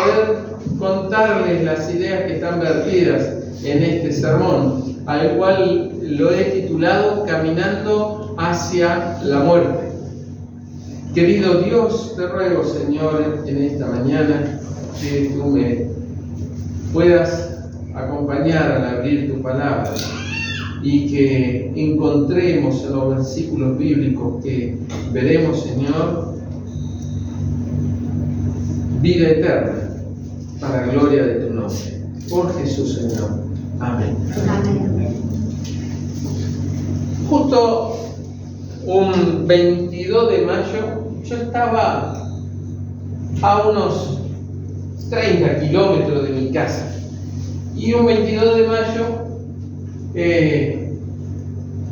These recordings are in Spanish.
poder contarles las ideas que están vertidas en este sermón, al cual lo he titulado Caminando hacia la muerte. Querido Dios, te ruego, Señor, en esta mañana que tú me puedas acompañar al abrir tu palabra y que encontremos en los versículos bíblicos que veremos, Señor, vida eterna para la gloria de tu nombre. Por Jesús, Señor. Amén. Amén. Justo un 22 de mayo, yo estaba a unos 30 kilómetros de mi casa. Y un 22 de mayo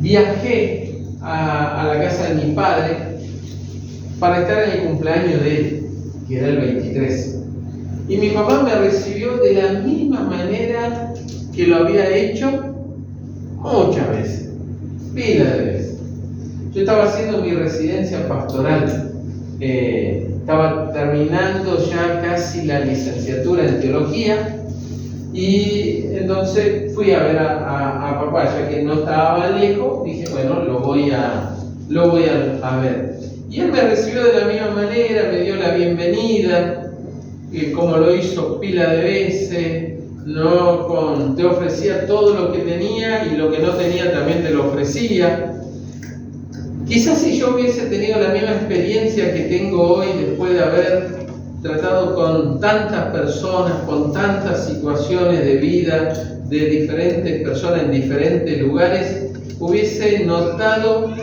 viajé a la casa de mi padre para estar en el cumpleaños de él, que era el 23. Y mi papá me recibió de la misma manera que lo había hecho muchas veces, pila de veces. Yo estaba haciendo mi residencia pastoral, estaba terminando ya casi la licenciatura en teología, y entonces fui a ver a papá, ya que no estaba lejos. Dije, bueno, lo voy a ver. Y él me recibió de la misma manera, me dio la bienvenida, como lo hizo pila de veces, ¿no? Te ofrecía todo lo que tenía, y lo que no tenía también te lo ofrecía. Quizás si yo hubiese tenido la misma experiencia que tengo hoy, después de haber tratado con tantas personas, con tantas situaciones de vida, de diferentes personas en diferentes lugares, hubiese notado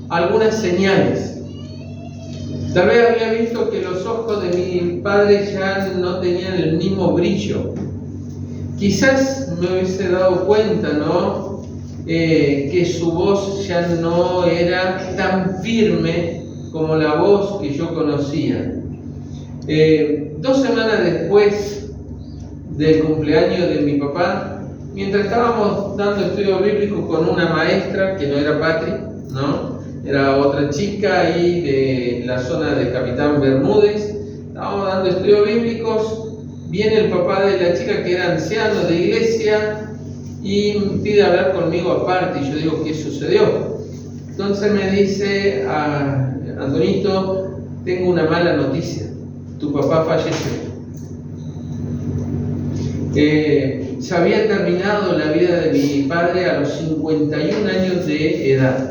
algunas señales. Tal vez había visto que los ojos de mi padre ya no tenían el mismo brillo. Quizás me hubiese dado cuenta, ¿no? Que su voz ya no era tan firme como la voz que yo conocía. 2 semanas después del cumpleaños de mi papá, mientras estábamos dando estudios bíblicos con una maestra que no era Patri, ¿no? Era otra chica ahí de la zona de Capitán Bermúdez, estábamos dando estudios bíblicos, viene el papá de la chica que era anciano de iglesia y pide hablar conmigo aparte, y yo digo, ¿qué sucedió? Entonces me dice, Antonito, tengo una mala noticia. Tu papá falleció. Se había terminado la vida de mi padre a los 51 años de edad.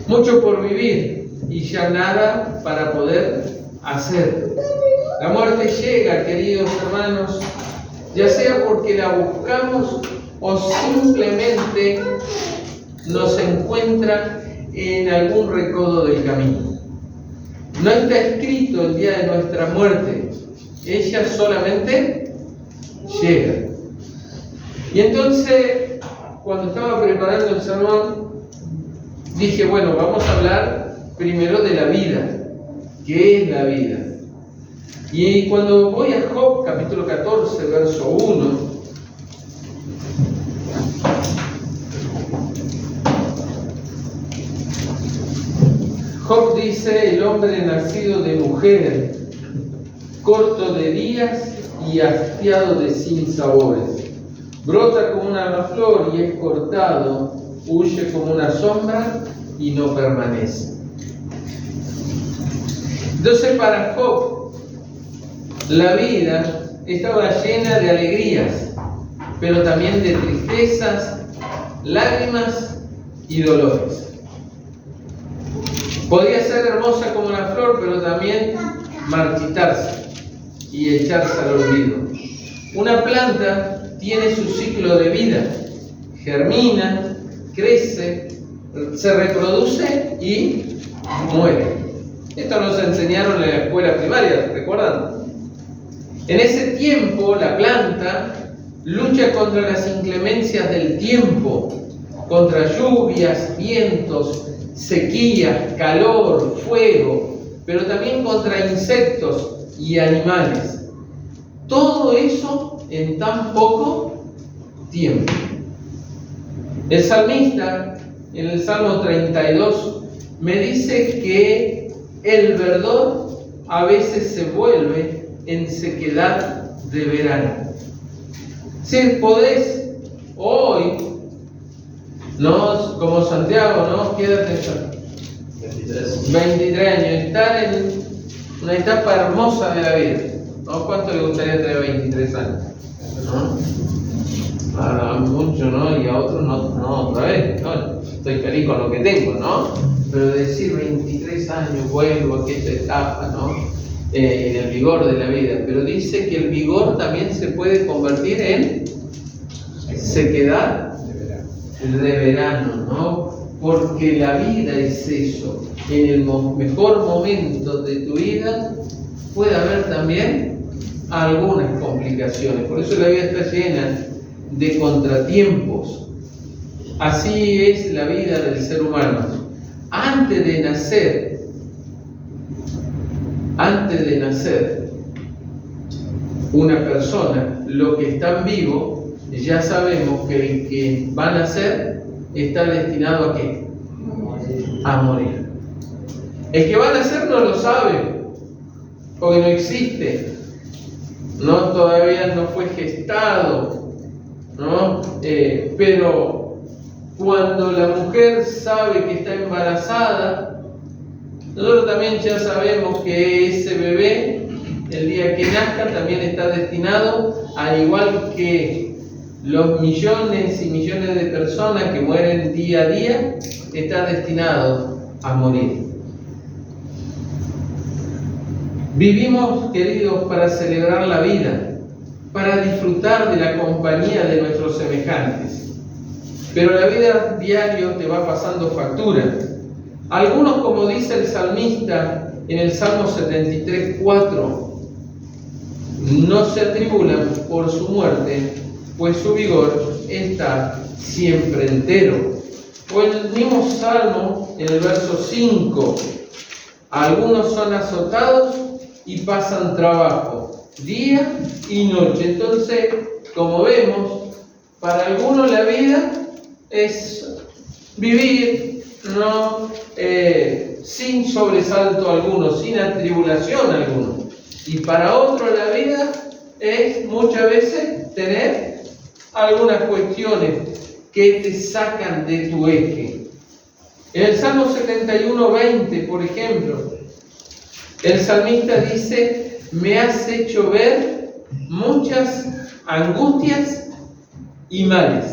Mucho por vivir y ya nada para poder hacer. La muerte llega, queridos hermanos, ya sea porque la buscamos o simplemente nos encuentra en algún recodo del camino. No está escrito el día de nuestra muerte, ella solamente llega. Y entonces, cuando estaba preparando el sermón, dije, bueno, vamos a hablar primero de la vida. ¿Qué es la vida? Y cuando voy a Job, capítulo 14, verso 1, Job dice, el hombre nacido de mujer, corto de días y hastiado de sinsabores, brota como una flor y es cortado, huye como una sombra y no permanece. Entonces para Job, la vida estaba llena de alegrías, pero también de tristezas, lágrimas y dolores. Podía ser hermosa como la flor, pero también marchitarse y echarse al olvido. Una planta tiene su ciclo de vida, germina, crece, se reproduce y muere. Esto nos enseñaron en la escuela primaria, ¿recuerdan? En ese tiempo la planta lucha contra las inclemencias del tiempo, contra lluvias, vientos, sequía, calor, fuego, pero también contra insectos y animales. Todo eso en tan poco tiempo. El salmista, en el Salmo 32, me dice que el verdor a veces se vuelve en sequedad de verano. Si podés hoy, ¿no? Como Santiago, ¿no? ¿Qué edad tenés? 23 años, estar en una etapa hermosa de la vida, ¿no? ¿Cuánto le gustaría tener 23 años? ¿No? A muchos, ¿no? Y a otros no, otra vez, ¿no? Estoy feliz con lo que tengo, ¿no? Pero decir 23 años, vuelvo a aquella etapa, ¿no? En el vigor de la vida. Pero dice que el vigor también se puede convertir en sequedad de verano, ¿no? Porque la vida es eso. En el mejor momento de tu vida puede haber también algunas complicaciones. Por eso la vida está llena de contratiempos. Así es la vida del ser humano. Antes de nacer una persona, lo que está en vivo, ya sabemos que el que va a nacer está destinado ¿a qué? A morir. El que va a nacer no lo sabe, porque no existe, no, todavía no fue gestado, ¿no? Pero cuando la mujer sabe que está embarazada, nosotros también ya sabemos que ese bebé, el día que nazca, también está destinado, al igual que los millones y millones de personas que mueren día a día, está destinado a morir. Vivimos, queridos, para celebrar la vida, para disfrutar de la compañía de nuestros semejantes. Pero la vida diario te va pasando factura. Algunos, como dice el salmista en el Salmo 73:4, no se atribulan por su muerte, pues su vigor está siempre entero. O el mismo Salmo, en el verso 5, algunos son azotados y pasan trabajo, día y noche. Entonces, como vemos, para algunos la vida es vivir, ¿no? Sin sobresalto alguno, sin atribulación alguno. Y para otro la vida es muchas veces tener algunas cuestiones que te sacan de tu eje. En el Salmo 71:20, por ejemplo, el salmista dice: me has hecho ver muchas angustias y males.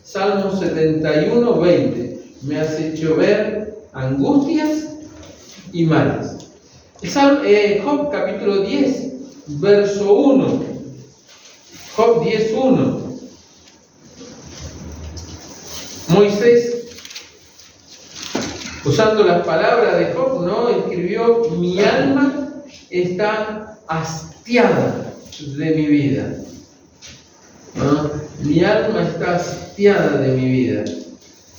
Salmo 71:20, me has hecho ver angustias y males. Job capítulo 10, verso 1. Job 10:1. Moisés, usando las palabras de Job, ¿no? Escribió: mi alma está hastiada de mi vida, ¿no? Mi alma está hastiada de mi vida.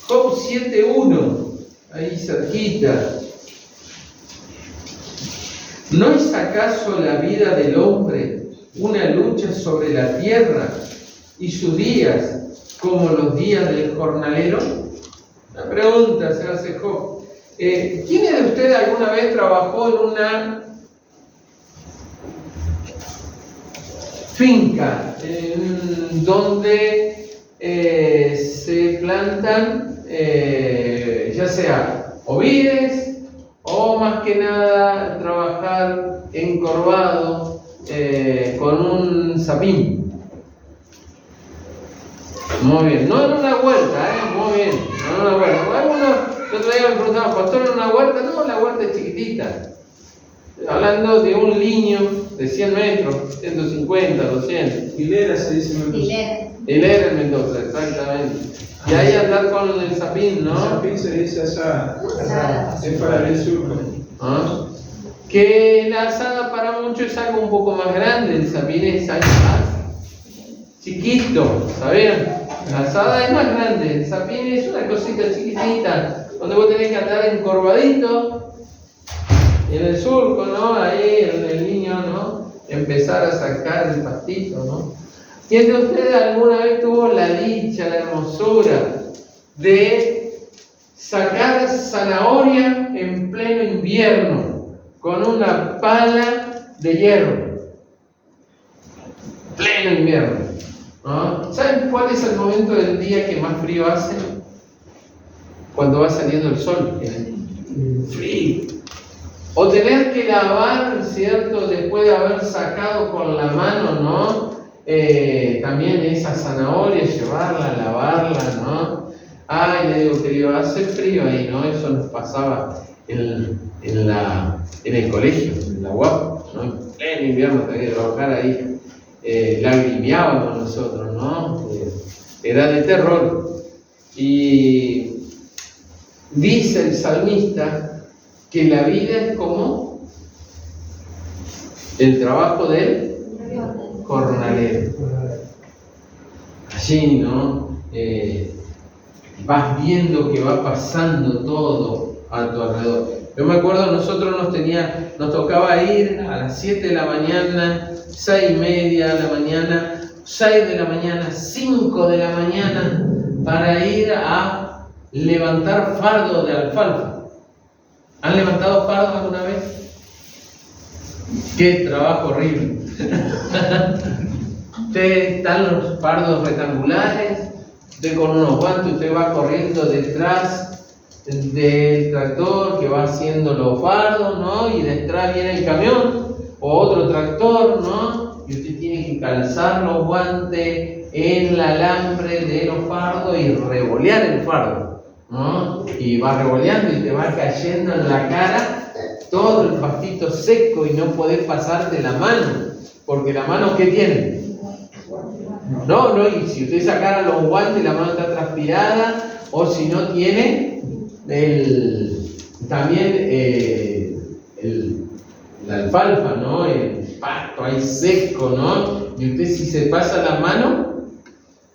Job 7:1, ahí cerquita. ¿No es acaso la vida del hombre una lucha sobre la tierra y sus días como los días del jornalero? La pregunta se hace Job. ¿Quién de ustedes alguna vez trabajó en una finca donde se plantan ya sea ovides o más que nada trabajar encorvado con un sapín? Muy bien, no en una huerta, muy bien, no en una huerta. Algunos el otro día me preguntaban: pastor, ¿en una huerta? No, la huerta es chiquitita. Hablando de un liño de 100 metros, 150, 200. Hilera se dice en Mendoza. Hilera en Mendoza, exactamente. Y ahí andar con el sapín, ¿no? El sapín se dice asada. Es para el surco. ¿Ah? Que la asada para muchos es algo un poco más grande, el sapín es algo más chiquito, ¿sabían? La asada es más grande, el sapín es una cosita chiquitita, donde vos tenés que andar encorvadito en el surco, ¿no? Ahí en el niño, ¿no? Empezar a sacar el pastito, ¿no? ¿Quién de ustedes alguna vez tuvo la dicha, la hermosura de sacar zanahoria en pleno invierno? con una pala de hierro. Pleno invierno, ¿no? ¿Saben cuál es el momento del día que más frío hace? Cuando va saliendo el sol. Frío. O tener que lavar, ¿cierto? Después de haber sacado con la mano, ¿no? También esa zanahoria, llevarla, lavarla, ¿no? Ay, le digo, querido, hace frío ahí, ¿no? Eso nos pasaba en el colegio, en la UAP, ¿no? En pleno invierno tenía que trabajar ahí. Lagrimeábamos nosotros, ¿no? Era de terror. Y dice el salmista que la vida es como el trabajo del jornalero. Allí, ¿no? Vas viendo que va pasando todo a tu alrededor. Yo me acuerdo, nosotros nos tocaba ir a las 7 de la mañana, 6:30 de la mañana, 6 de la mañana, 5 de la mañana, para ir a levantar fardos de alfalfa. ¿Han levantado fardos alguna vez? ¡Qué trabajo horrible! Están los fardos rectangulares, usted con unos guantes, usted va corriendo detrás del tractor que va haciendo los fardos, ¿no? Y detrás viene el camión o otro tractor, ¿no? Y usted tiene que calzar los guantes en el alambre de los fardos y revolear el fardo, ¿no? Y va revoleando y te va cayendo en la cara todo el pastito seco y no podés pasarte la mano, porque la mano, ¿qué tiene? No, y si usted sacara los guantes, la mano está transpirada, o si no tiene la alfalfa, ¿no? El pasto ahí seco, ¿no? Y usted si se pasa la mano,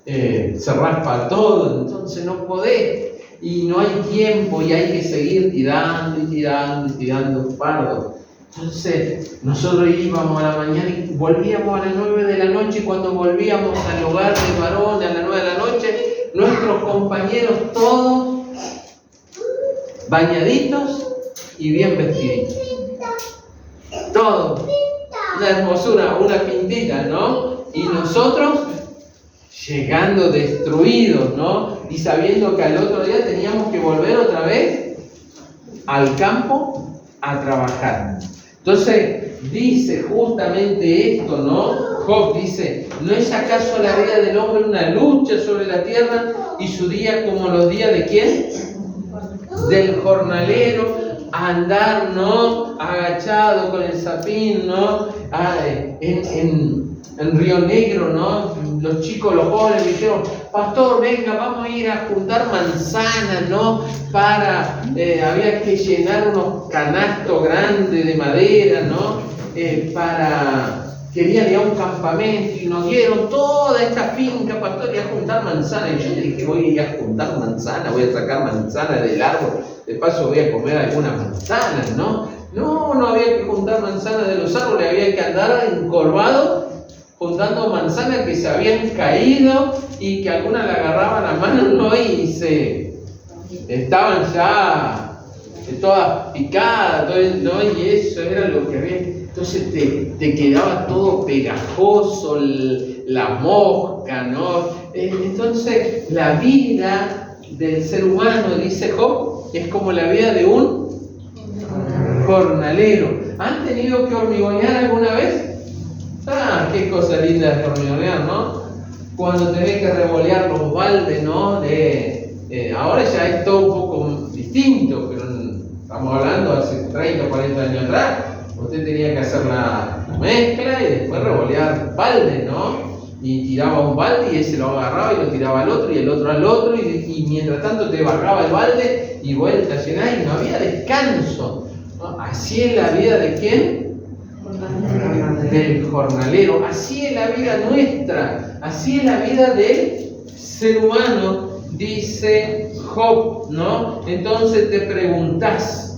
se raspa todo, entonces no podés. Y no hay tiempo y hay que seguir tirando fardos. Entonces, nosotros íbamos a la mañana y volvíamos a las 9 de la noche, y cuando volvíamos al hogar de varones a las 9 de la noche, nuestros compañeros todos bañaditos y bien vestiditos. Todos. Una hermosura, una pintita, ¿no? Y nosotros llegando destruidos, ¿no? Y sabiendo que al otro día teníamos que volver otra vez al campo a trabajar. Entonces, dice justamente esto, ¿no? Job dice, ¿no es acaso la vida del hombre una lucha sobre la tierra y su día como los días de quién? Del jornalero, andar, ¿no? Agachado con el sapín, ¿no? En Río Negro, ¿no? Los chicos, los jóvenes me dijeron, pastor, venga, vamos a ir a juntar manzanas, ¿no? Había que llenar unos canastos grandes de madera, ¿no? Querían ir a un campamento y nos dieron toda esta finca, pastor, y a juntar manzanas. Y yo le dije, voy a ir a juntar manzanas, voy a sacar manzanas del árbol, de paso voy a comer algunas manzanas, ¿no? No había que juntar manzanas de los árboles, había que andar encorvado juntando manzanas que se habían caído y que algunas la agarraban a mano, ¿no? Y estaban ya todas picadas, ¿no? Y eso era lo que había. Entonces te quedaba todo pegajoso, la mosca, ¿no? Entonces la vida del ser humano, dice Job, es como la vida de un jornalero. ¿Han tenido que hormigonear alguna vez? Qué cosa linda de hormigonear, ¿no? Cuando tenés que revolear los baldes, ¿no? Ahora ya es todo un poco distinto, pero estamos hablando hace 30 o 40 años atrás. Usted tenía que hacer la mezcla y después revolear balde, ¿no? Y tiraba un balde y ese lo agarraba y lo tiraba al otro y el otro al otro y mientras tanto te bajaba el balde y vuelta a llenar y no había descanso, ¿no? Así es la vida de ¿quién? Del jornalero. Así es la vida nuestra, así es la vida del ser humano, dice Job, ¿no? Entonces te preguntás,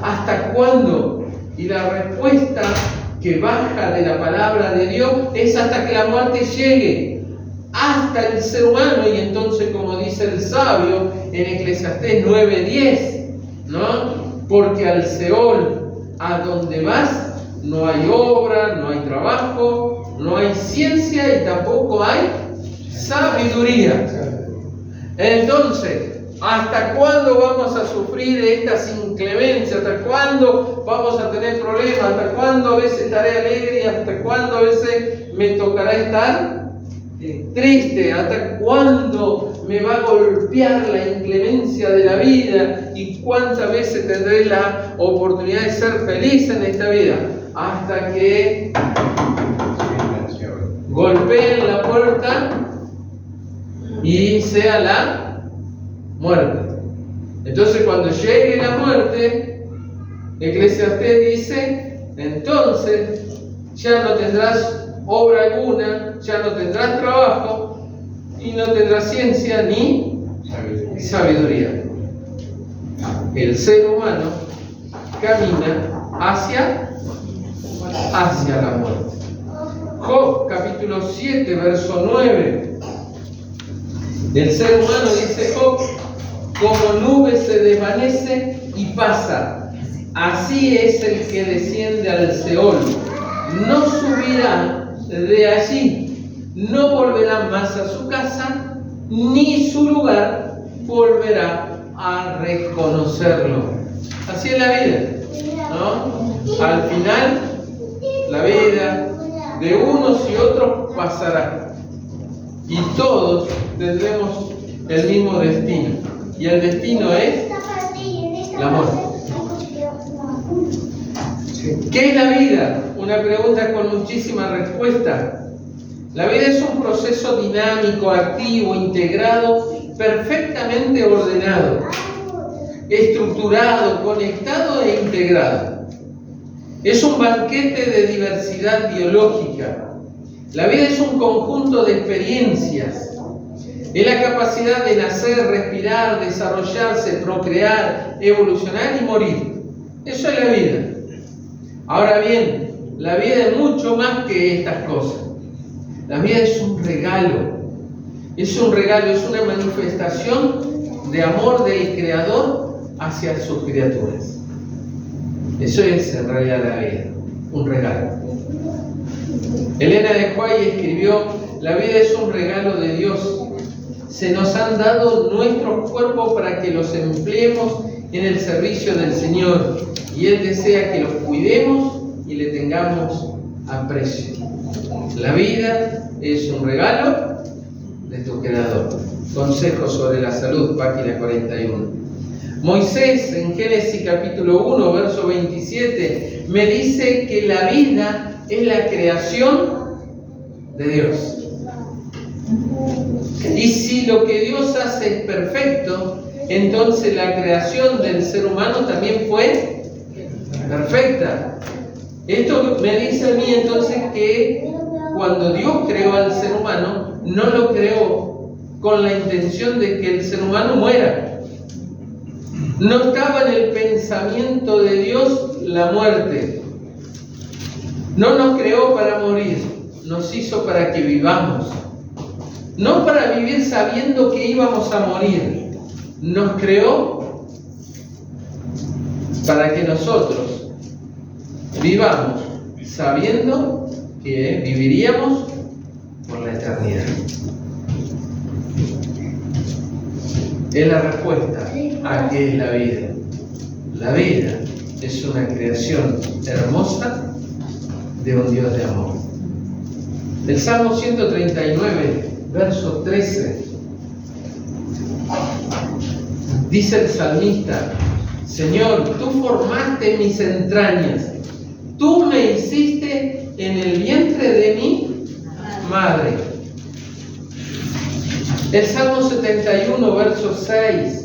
¿hasta cuándo? Y la respuesta que baja de la palabra de Dios es hasta que la muerte llegue, hasta el ser humano. Y entonces, como dice el sabio en Eclesiastés 9:10, ¿no? Porque al Seol a donde vas no hay obra, no hay trabajo, no hay ciencia y tampoco hay sabiduría. Entonces, ¿hasta cuándo vamos a sufrir estas inclemencias? ¿Hasta cuándo vamos a tener problemas? ¿Hasta cuándo a veces estaré alegre y hasta cuándo a veces me tocará estar triste? ¿Hasta cuándo me va a golpear la inclemencia de la vida? ¿Y cuántas veces tendré la oportunidad de ser feliz en esta vida? Hasta que golpeen la puerta y sea la muerte. Entonces, cuando llegue la muerte, Eclesiastés dice, entonces ya no tendrás obra alguna, ya no tendrás trabajo y no tendrás ciencia ni sabiduría. El ser humano camina hacia la muerte. Job, capítulo 7, verso 9. El ser humano, dice Job, como nube se desvanece y pasa. Así es el que desciende al Seol. No subirá de allí, no volverá más a su casa, ni su lugar volverá a reconocerlo. Así es la vida, ¿no? Al final, la vida de unos y otros pasará. Y todos tendremos el mismo destino. Y el destino es la muerte. ¿Qué es la vida? Una pregunta con muchísimas respuestas. La vida es un proceso dinámico, activo, integrado, perfectamente ordenado, estructurado, conectado e integrado. Es un banquete de diversidad biológica. La vida es un conjunto de experiencias. Es la capacidad de nacer, respirar, desarrollarse, procrear, evolucionar y morir. Eso es la vida. Ahora bien, la vida es mucho más que estas cosas. La vida es un regalo. Es un regalo, es una manifestación de amor del Creador hacia sus criaturas. Eso es en realidad la vida, un regalo. Elena de White escribió, la vida es un regalo de Dios. Se nos han dado nuestros cuerpos para que los empleemos en el servicio del Señor. Y Él desea que los cuidemos y le tengamos aprecio. La vida es un regalo de tu Creador. Consejos sobre la salud, página 41. Moisés, en Génesis capítulo 1, verso 27, me dice que la vida es la creación de Dios. Y si lo que Dios hace es perfecto, entonces la creación del ser humano también fue perfecta. Esto me dice a mí entonces que cuando Dios creó al ser humano, no lo creó con la intención de que el ser humano muera. No estaba en el pensamiento de Dios la muerte. No nos creó para morir, nos hizo para que vivamos. No para vivir sabiendo que íbamos a morir. Nos creó para que nosotros vivamos sabiendo que viviríamos por la eternidad. Es la respuesta a qué es la vida. La vida es una creación hermosa de un Dios de amor. El Salmo 139, verso 13, dice el salmista, Señor, tú formaste mis entrañas, tú me hiciste en el vientre de mi madre. El Salmo 71, verso 6.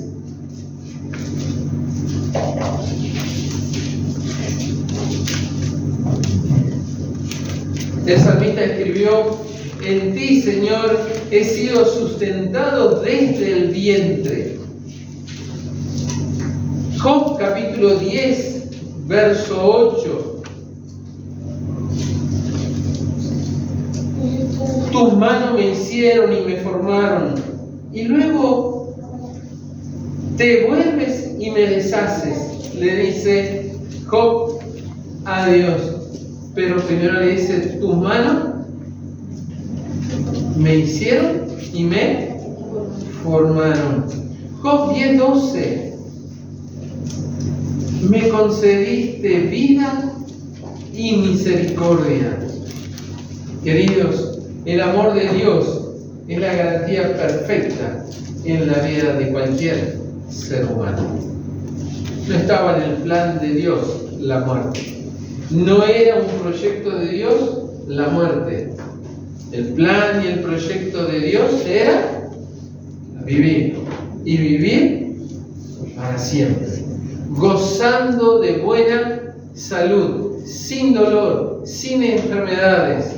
El salmista escribió, en ti, Señor, he sido sustentado desde el vientre. Job, capítulo 10, verso 8. Tus manos me hicieron y me formaron, y luego te vuelves y me deshaces, le dice Job a Dios. Pero primero le dice, tus manos me hicieron y me formaron. Job 10:12. Me concediste vida y misericordia. Queridos, el amor de Dios es la garantía perfecta en la vida de cualquier ser humano. No estaba en el plan de Dios la muerte. No era un proyecto de Dios la muerte. El plan y el proyecto de Dios era vivir. Y vivir para siempre. Gozando de buena salud, sin dolor, sin enfermedades,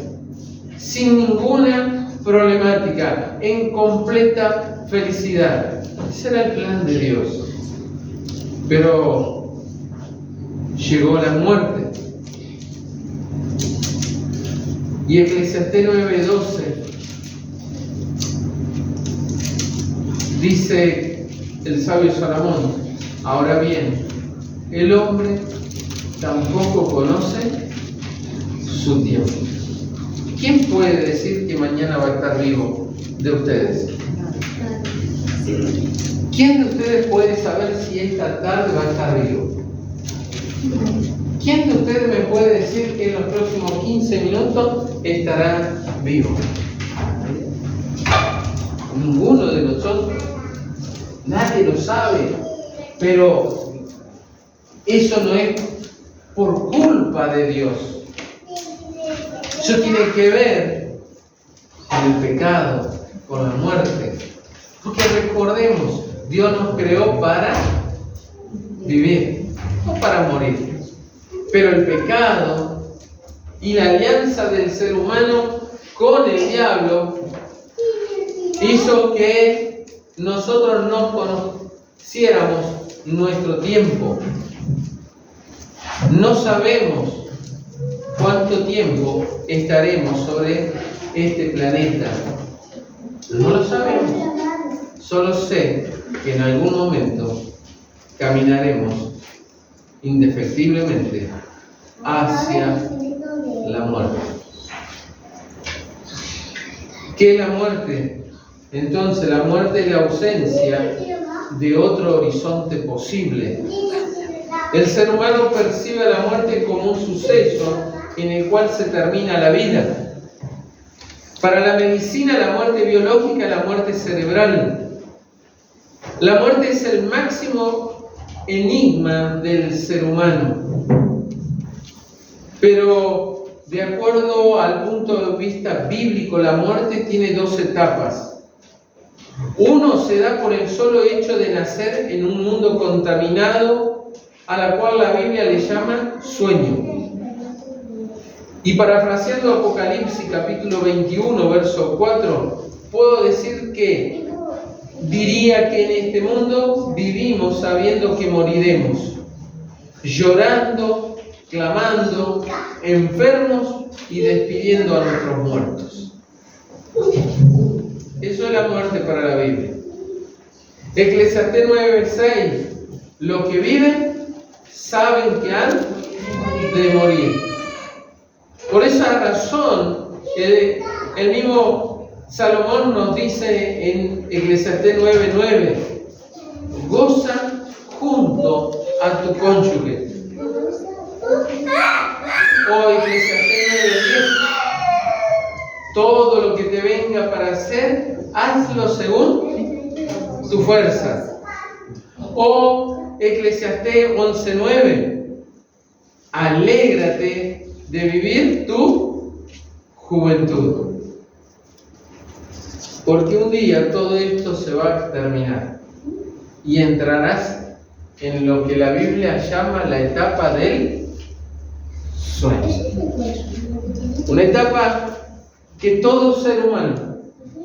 sin ninguna problemática, en completa felicidad. Ese era el plan de Dios. Pero llegó la muerte. Y Eclesiastés 9:12 dice el sabio Salomón: ahora bien, el hombre tampoco conoce su tiempo. ¿Quién puede decir que mañana va a estar vivo de ustedes? ¿Quién de ustedes puede saber si esta tarde va a estar vivo? ¿Quién de ustedes me puede decir que en los próximos 15 minutos estará vivo? Ninguno de nosotros. Nadie lo sabe. Pero eso no es por culpa de Dios. Eso tiene que ver con el pecado, con la muerte. Porque recordemos, Dios nos creó para vivir, no para morir. Pero el pecado y la alianza del ser humano con el diablo hizo que nosotros no conociéramos nuestro tiempo. No sabemos cuánto tiempo estaremos sobre este planeta. No lo sabemos. Solo sé que en algún momento caminaremos indefectiblemente hacia la muerte. ¿Qué es la muerte? Entonces, la muerte es la ausencia de otro horizonte posible. El ser humano percibe la muerte como un suceso en el cual se termina la vida. Para la medicina, la muerte biológica es la muerte cerebral. La muerte es el máximo enigma del ser humano. Pero, de acuerdo al punto de vista bíblico, la muerte tiene dos etapas. Uno se da por el solo hecho de nacer en un mundo contaminado, a la cual la Biblia le llama sueño. Y parafraseando Apocalipsis capítulo 21, verso 4, puedo decir que diría que en este mundo vivimos sabiendo que moriremos, llorando, clamando, enfermos y despidiendo a nuestros muertos. Eso es la muerte para la Biblia. Eclesiastés 9:6. Los que viven saben que han de morir. Por esa razón, el mismo Salomón nos dice en Eclesiastés 9:9: goza junto a tu cónyuge. O Eclesiastés 9:10: todo lo que te venga para hacer, hazlo según tu fuerza. O Eclesiastés 11:9: alégrate de vivir tu juventud. Porque un día todo esto se va a terminar y entrarás en lo que la Biblia llama la etapa del sueño. Una etapa que todo ser humano,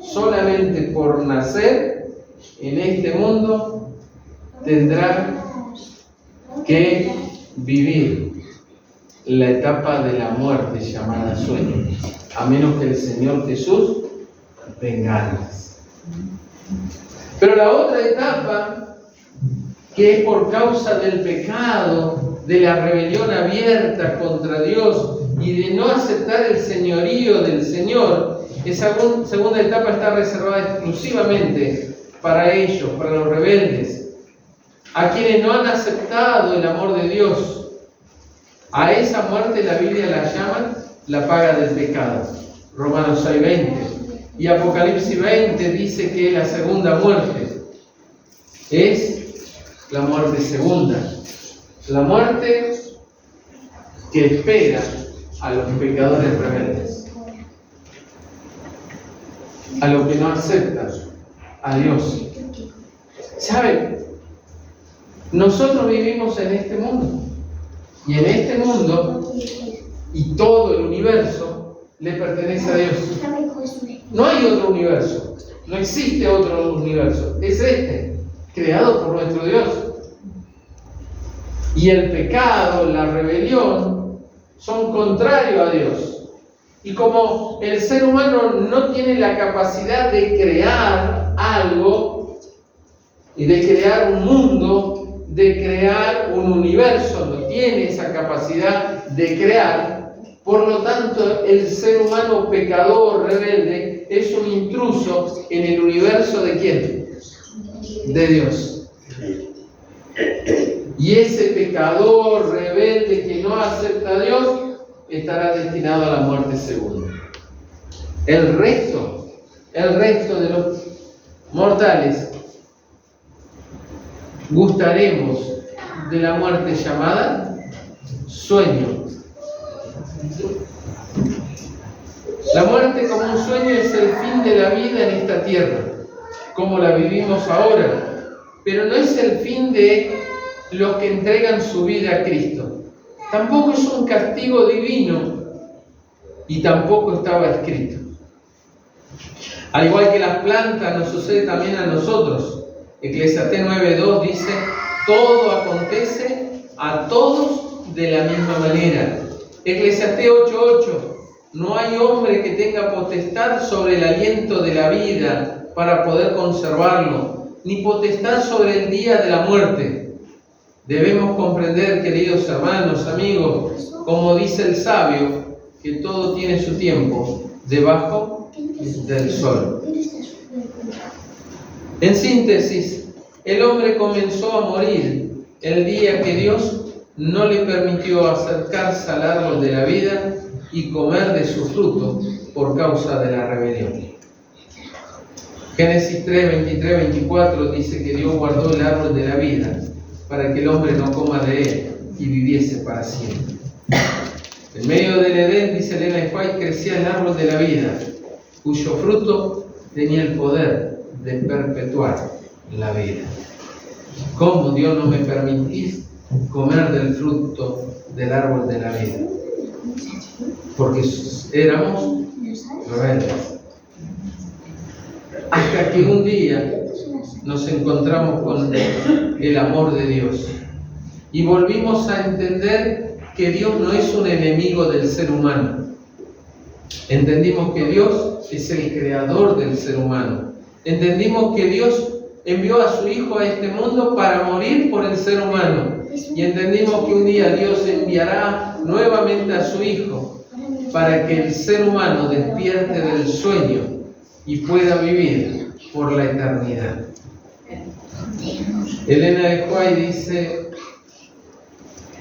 solamente por nacer en este mundo, tendrá que vivir la etapa de la muerte llamada sueño, a menos que el Señor Jesús venga antes. Pero la otra etapa, que es por causa del pecado de la rebelión abierta contra Dios y de no aceptar el señorío del Señor, esa segunda etapa está reservada exclusivamente para ellos, para los rebeldes, a quienes no han aceptado el amor de Dios. A esa muerte la Biblia la llama la paga del pecado. Romanos 6:20. Y Apocalipsis 20 dice que la segunda muerte es la muerte segunda. La muerte que espera a los pecadores rebeldes, a los que no aceptan a Dios. ¿Saben? Nosotros vivimos en este mundo. Y en este mundo, y todo el universo, le pertenece a Dios. No hay otro universo. No existe otro universo. Es este, creado por nuestro Dios. Y el pecado, la rebelión, son contrarios a Dios. Y como el ser humano no tiene la capacidad de crear algo, y de crear un mundo, de crear un universo, no tiene esa capacidad de crear, por lo tanto el ser humano pecador, rebelde, es un intruso en el universo ¿de quién? De Dios. Y ese pecador rebelde que no acepta a Dios estará destinado a la muerte segunda. El resto de los mortales gustaremos de la muerte llamada sueño. La muerte como un sueño es el fin de la vida en esta tierra, como la vivimos ahora, pero no es el fin de los que entregan su vida a Cristo. Tampoco es un castigo divino y tampoco estaba escrito. Al igual que las plantas, nos sucede también a nosotros. Eclesiastés 9:2 dice: todo acontece a todos de la misma manera. Eclesiastés 8:8: no hay hombre que tenga potestad sobre el aliento de la vida para poder conservarlo, ni potestad sobre el día de la muerte. Debemos comprender, queridos hermanos, amigos, como dice el sabio, que todo tiene su tiempo debajo del sol. En síntesis, el hombre comenzó a morir el día que Dios no le permitió acercarse al árbol de la vida y comer de su fruto por causa de la rebelión. Génesis 3:23-24 dice que Dios guardó el árbol de la vida para que el hombre no coma de él y viviese para siempre. En medio del Edén, dice Elena de White, crecía el árbol de la vida, cuyo fruto tenía el poder de perpetuar la vida. ¿Cómo Dios no me permitís comer del fruto del árbol de la vida? Porque éramos rebeldes. Hasta que un día nos encontramos con el amor de Dios y volvimos a entender que Dios no es un enemigo del ser humano. Entendimos que Dios es el creador del ser humano. Entendimos que Dios envió a su Hijo a este mundo para morir por el ser humano. Y entendimos que un día Dios enviará nuevamente a su Hijo para que el ser humano despierte del sueño y pueda vivir por la eternidad. Elena de White dice: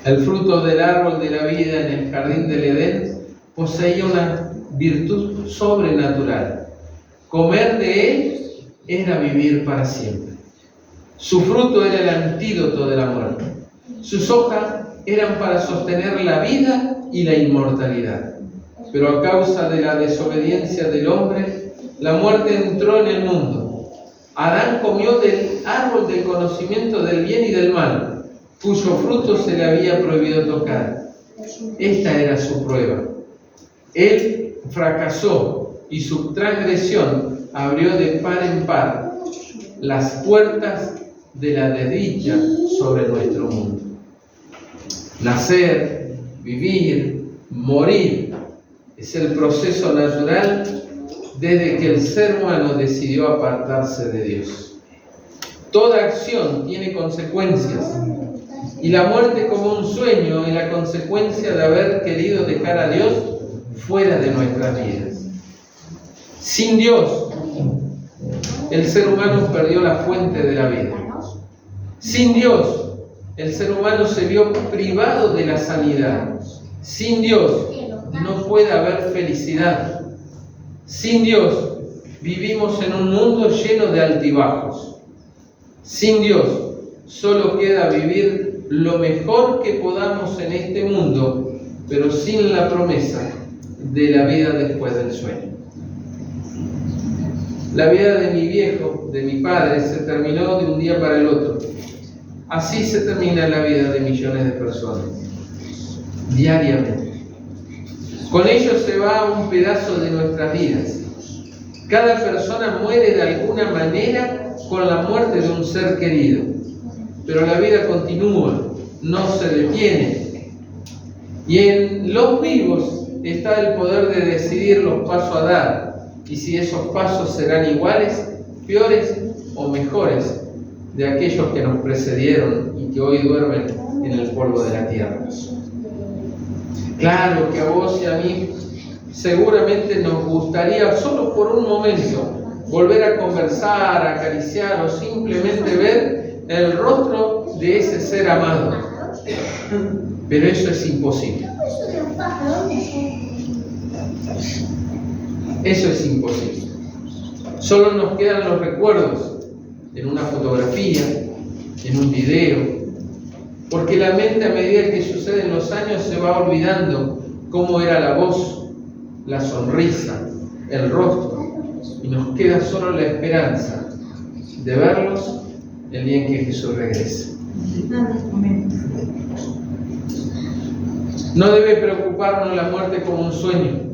el fruto del árbol de la vida en el jardín del Edén poseía una virtud sobrenatural. Comer de él era vivir para siempre. Su fruto era el antídoto de la muerte. Sus hojas eran para sostener la vida y la inmortalidad. Pero a causa de la desobediencia del hombre, la muerte entró en el mundo. Adán comió del árbol del conocimiento del bien y del mal, cuyo fruto se le había prohibido tocar. Esta era su prueba. Él fracasó y su transgresión abrió de par en par las puertas de la desdicha sobre nuestro mundo. Nacer, vivir, morir es el proceso natural desde que el ser humano decidió apartarse de Dios. Toda acción tiene consecuencias y la muerte como un sueño y la consecuencia de haber querido dejar a Dios fuera de nuestras vidas. Sin Dios, el ser humano perdió la fuente de la vida. Sin Dios, el ser humano se vio privado de la sanidad. Sin Dios, no puede haber felicidad. Sin Dios, vivimos en un mundo lleno de altibajos. Sin Dios, solo queda vivir lo mejor que podamos en este mundo, pero sin la promesa de la vida después del sueño. La vida de mi viejo, de mi padre, se terminó de un día para el otro. Así se termina la vida de millones de personas, diariamente. Con ellos se va un pedazo de nuestras vidas. Cada persona muere de alguna manera con la muerte de un ser querido. Pero la vida continúa, no se detiene. Y en los vivos está el poder de decidir los pasos a dar. Y si esos pasos serán iguales, peores o mejores de aquellos que nos precedieron y que hoy duermen en el polvo de la tierra. Claro que a vos y a mí seguramente nos gustaría solo por un momento volver a conversar, a acariciar o simplemente ver el rostro de ese ser amado. Pero eso es imposible. Eso es imposible. Solo nos quedan los recuerdos en una fotografía, en un video, porque la mente a medida que suceden los años se va olvidando cómo era la voz, la sonrisa, el rostro, y nos queda solo la esperanza de verlos el día en que Jesús regrese. No debe preocuparnos la muerte como un sueño.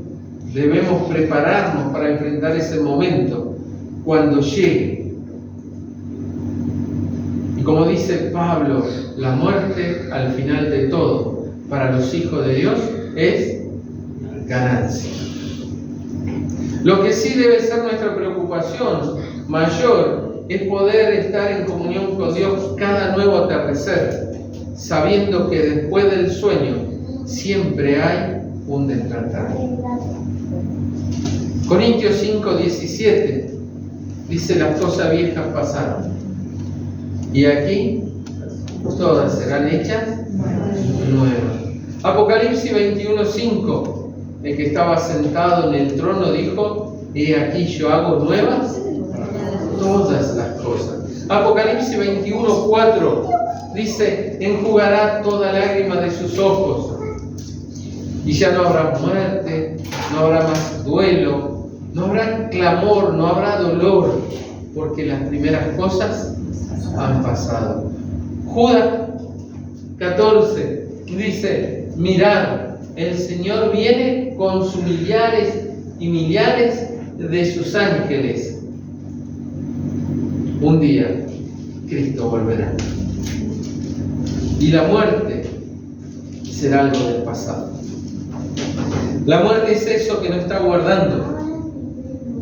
Debemos prepararnos para enfrentar ese momento cuando llegue. Y como dice Pablo, la muerte al final de todo para los hijos de Dios es ganancia. Lo que sí debe ser nuestra preocupación mayor es poder estar en comunión con Dios cada nuevo atardecer, sabiendo que después del sueño siempre hay un despertar. Corintios 5:17 dice: las cosas viejas pasaron y aquí todas serán hechas nuevas. Apocalipsis 21:5, el que estaba sentado en el trono dijo: he aquí yo hago nuevas todas las cosas. Apocalipsis 21:4 dice: enjugará toda lágrima de sus ojos. Y ya no habrá muerte, no habrá más duelo, no habrá clamor, no habrá dolor, porque las primeras cosas han pasado. Judas 14 dice: mirad, el Señor viene con sus millares y millares de sus ángeles. Un día Cristo volverá. Y la muerte será algo del pasado. La muerte es eso que nos está guardando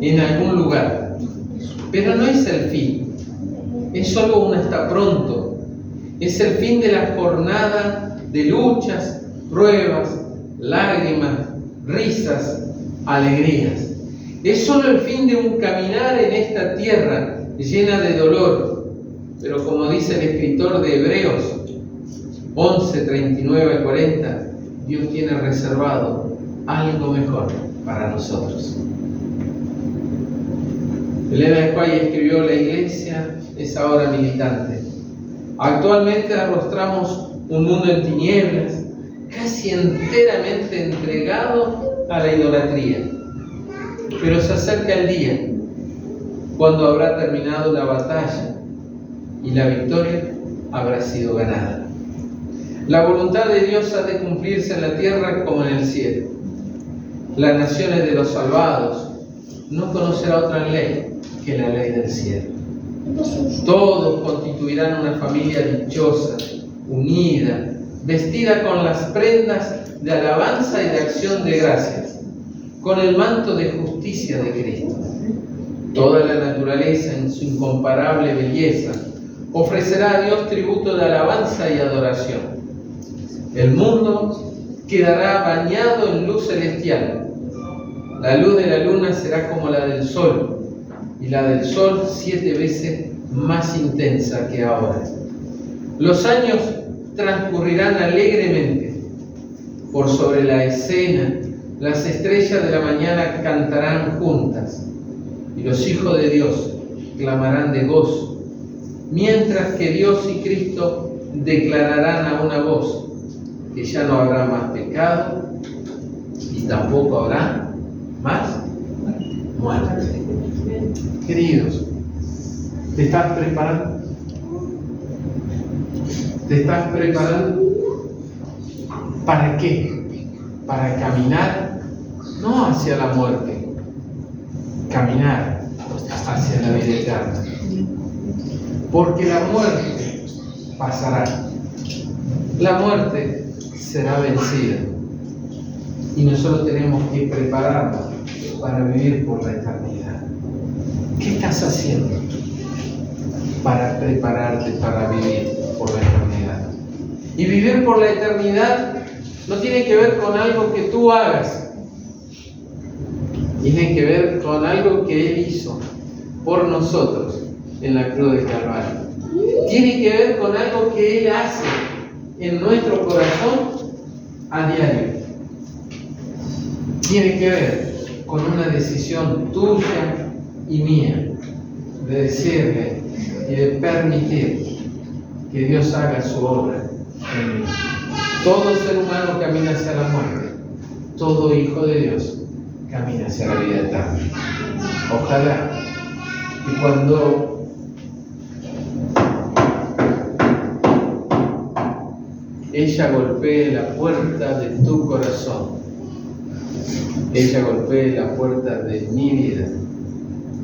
en algún lugar. Pero no es el fin. Es solo un hasta pronto. Es el fin de la jornada de luchas, pruebas, lágrimas, risas, alegrías. Es solo el fin de un caminar en esta tierra llena de dolor. Pero como dice el escritor de Hebreos 11:39-40, Dios tiene reservado algo mejor para nosotros. Elena de White escribió: la iglesia es ahora militante. Actualmente arrostramos un mundo en tinieblas, casi enteramente entregado a la idolatría. Pero se acerca el día cuando habrá terminado la batalla y la victoria habrá sido ganada. La voluntad de Dios ha de cumplirse en la tierra como en el cielo. Las naciones de los salvados no conocerán otra ley que la ley del cielo. Todos constituirán una familia dichosa, unida, vestida con las prendas de alabanza y de acción de gracias, con el manto de justicia de Cristo. Toda la naturaleza en su incomparable belleza ofrecerá a Dios tributo de alabanza y adoración. El mundo quedará bañado en luz celestial. La luz de la luna será como la del sol, y la del sol 7 veces más intensa que ahora. Los años transcurrirán alegremente. Por sobre la escena, las estrellas de la mañana cantarán juntas, y los hijos de Dios clamarán de gozo, mientras que Dios y Cristo declararán a una voz que ya no habrá más pecado y tampoco habrá más muerte. Queridos, ¿te estás preparando? ¿Te estás preparando? ¿Para qué? Para caminar no hacia la muerte, caminar hacia la vida eterna. Porque la muerte pasará, la muerte será vencida y nosotros tenemos que prepararnos para vivir por la eternidad. ¿Qué estás haciendo para prepararte para vivir por la eternidad? Y vivir por la eternidad no tiene que ver con algo que tú hagas, tiene que ver con algo que Él hizo por nosotros en la cruz del Calvario. Tiene que ver con algo que Él hace en nuestro corazón a diario. Tiene que ver con una decisión tuya y mía de decirle y de permitir que Dios haga su obra en mí. Todo ser humano camina hacia la muerte. Todo hijo de Dios camina hacia la vida eterna. Ojalá que cuando ella golpee la puerta de tu corazón, ella golpee la puerta de mi vida,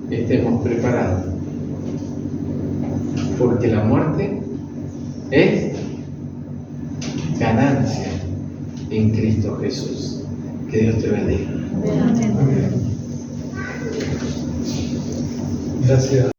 estemos preparados. Porque la muerte es ganancia en Cristo Jesús. Que Dios te bendiga. Gracias.